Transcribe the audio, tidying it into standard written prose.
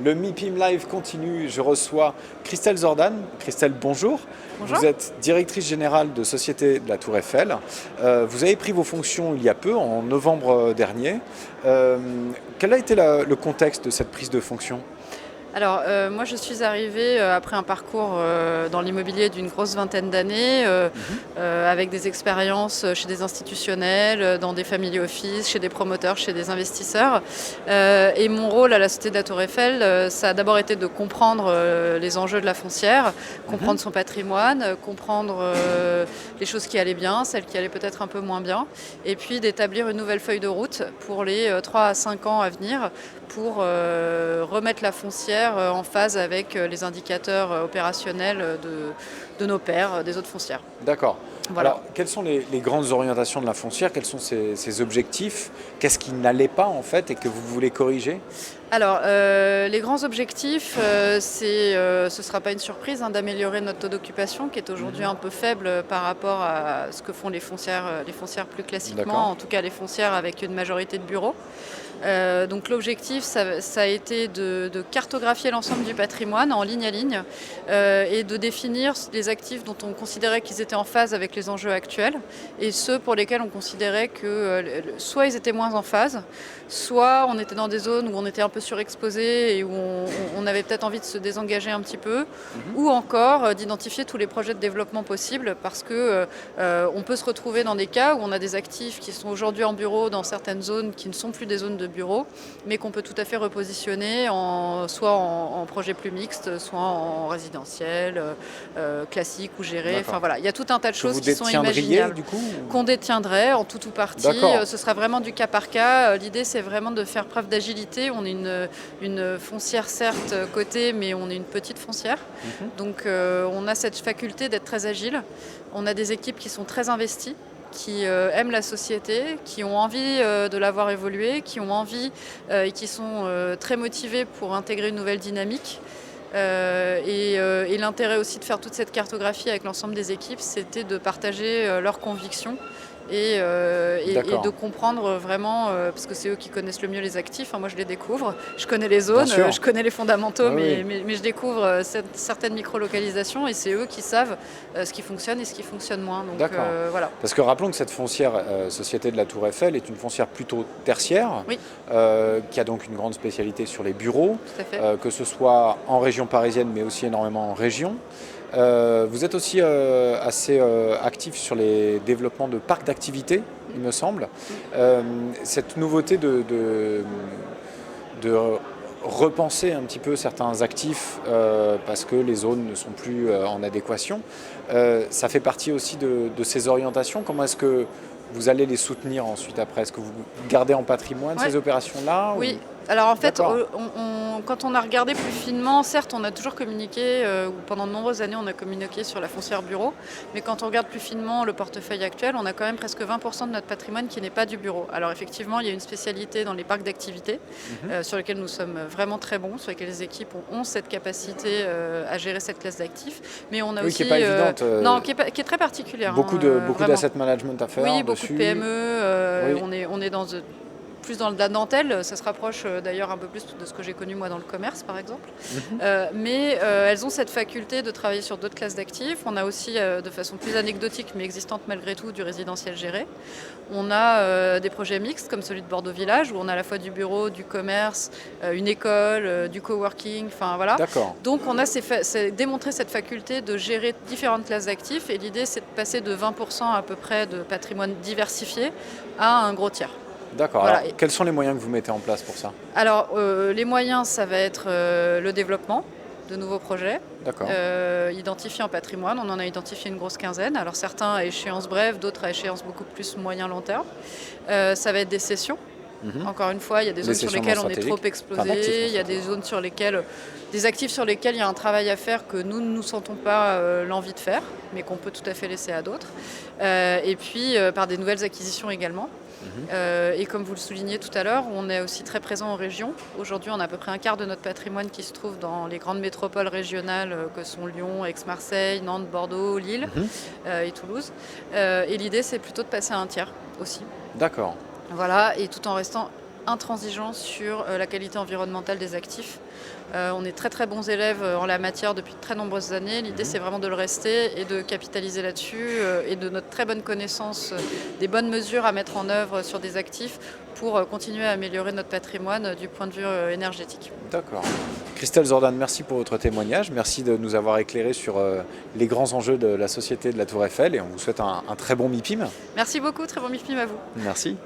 Le MIPIM Live continue. Je reçois Christelle Zordan. Christelle, bonjour. Bonjour. Vous êtes directrice générale de Société de la Tour Eiffel. Vous avez pris vos fonctions il y a peu, en novembre dernier. Quel a été le contexte de cette prise de fonction ? Alors, moi, je suis arrivée après un parcours dans l'immobilier d'une grosse vingtaine d'années, avec des expériences chez des institutionnels, dans des family office, chez des promoteurs, chez des investisseurs. Et mon rôle à la Société de la Tour Eiffel, ça a d'abord été de comprendre les enjeux de la foncière, comprendre son patrimoine, comprendre les choses qui allaient bien, celles qui allaient peut-être un peu moins bien, et puis d'établir une nouvelle feuille de route pour les 3 à 5 ans à venir, pour remettre la foncière en phase avec les indicateurs opérationnels de nos pairs, des autres foncières. D'accord. Voilà. Alors, quelles sont les grandes orientations de la foncière ? Quels sont ses objectifs ? Qu'est-ce qui n'allait pas en fait et que vous voulez corriger ? Alors, les grands objectifs, ce ne sera pas une surprise d'améliorer notre taux d'occupation qui est aujourd'hui un peu faible par rapport à ce que font les foncières plus classiquement, D'accord. en tout cas les foncières avec une majorité de bureaux. Donc l'objectif, ça a été de cartographier l'ensemble du patrimoine en ligne à ligne et de définir les actifs dont on considérait qu'ils étaient en phase avec les enjeux actuels et ceux pour lesquels on considérait que soit ils étaient moins en phase, soit on était dans des zones où on était un peu surexposé et où on avait peut-être envie de se désengager un petit peu, ou encore d'identifier tous les projets de développement possibles parce que on peut se retrouver dans des cas où on a des actifs qui sont aujourd'hui en bureau dans certaines zones qui ne sont plus des zones de bureau, mais qu'on peut tout à fait repositionner soit en projet plus mixte, soit en résidentiel, classique ou géré. D'accord. Enfin voilà, il y a tout un tas de choses Vous qui sont détiendriez, imaginables. du coup, Qu'on détiendrait en tout ou partie. D'accord. Ce sera vraiment du cas par cas. L'idée, c'est vraiment de faire preuve d'agilité. On est une foncière, certes, cotée, mais on est une petite foncière. Donc, on a cette faculté d'être très agile. On a des équipes qui sont très investies, qui aiment la société, qui ont envie de la voir évoluer, qui ont envie et qui sont très motivés pour intégrer une nouvelle dynamique. Et l'intérêt aussi de faire toute cette cartographie avec l'ensemble des équipes, c'était de partager leurs convictions et de comprendre vraiment, parce que c'est eux qui connaissent le mieux les actifs. Moi, je les découvre, je connais les zones, je connais les fondamentaux, mais je découvre certaines micro-localisations et c'est eux qui savent ce qui fonctionne et ce qui fonctionne moins. Donc, D'accord. voilà. Parce que rappelons que cette foncière Société de la Tour Eiffel est une foncière plutôt tertiaire, Oui. qui a donc une grande spécialité sur les bureaux, Tout à fait. que ce soit en région parisienne mais aussi énormément en région. Vous êtes aussi assez actif sur les développements de parcs d'activités, il me semble. Cette nouveauté de repenser un petit peu certains actifs parce que les zones ne sont plus en adéquation, ça fait partie aussi de ces orientations. Comment est-ce que vous allez les soutenir ensuite après ? Est-ce que vous gardez en patrimoine ces opérations-là ? Oui. Alors en fait, D'accord. quand on a regardé plus finement, certes, on a toujours communiqué, pendant de nombreuses années, on a communiqué sur la foncière bureau, mais quand on regarde plus finement le portefeuille actuel, on a quand même presque 20% de notre patrimoine qui n'est pas du bureau. Alors effectivement, il y a une spécialité dans les parcs d'activités, sur lesquels nous sommes vraiment très bons, sur lesquels les équipes ont cette capacité à gérer cette classe d'actifs, mais on a aussi... qui n'est pas évidente. Non, qui est très particulière. Beaucoup d'asset management à faire. Oui, beaucoup dessus. de PME, Oui. on est plus dans la dentelle, ça se rapproche d'ailleurs un peu plus de ce que j'ai connu moi dans le commerce par exemple. Mais elles ont cette faculté de travailler sur d'autres classes d'actifs. On a aussi de façon plus anecdotique mais existante malgré tout du résidentiel géré. On a des projets mixtes comme celui de Bordeaux Village où on a à la fois du bureau, du commerce, une école, du coworking, enfin voilà. D'accord. Donc on a démontré cette faculté de gérer différentes classes d'actifs et l'idée c'est de passer de 20% à peu près de patrimoine diversifié à un gros tiers. D'accord. Voilà. Alors, quels sont les moyens que vous mettez en place pour ça ? Alors, les moyens, ça va être le développement de nouveaux projets, D'accord. identifiés en patrimoine. On en a identifié une grosse quinzaine. Alors, certains à échéance brève, d'autres à échéance beaucoup plus moyen-long terme. Ça va être des cessions. Encore une fois, il y a des zones sur lesquelles on est trop explosé. Il y a des zones sur lesquelles, des actifs sur lesquels il y a un travail à faire que nous ne nous sentons pas l'envie de faire, mais qu'on peut tout à fait laisser à d'autres. Et puis, par des nouvelles acquisitions également. Et comme vous le soulignez tout à l'heure, on est aussi très présent en région. Aujourd'hui, on a à peu près un quart de notre patrimoine qui se trouve dans les grandes métropoles régionales que sont Lyon, Aix-Marseille, Nantes, Bordeaux, Lille et Toulouse. Et l'idée, c'est plutôt de passer à un tiers aussi. D'accord. Voilà, et tout en restant intransigeants sur la qualité environnementale des actifs. On est très très bons élèves en la matière depuis de très nombreuses années. L'idée c'est vraiment de le rester et de capitaliser là-dessus et de notre très bonne connaissance des bonnes mesures à mettre en œuvre sur des actifs pour continuer à améliorer notre patrimoine du point de vue énergétique. D'accord. Christelle Zordan, merci pour votre témoignage. Merci de nous avoir éclairé sur les grands enjeux de la société de la Tour Eiffel et on vous souhaite un très bon MIPIM. Merci beaucoup, très bon MIPIM à vous. Merci.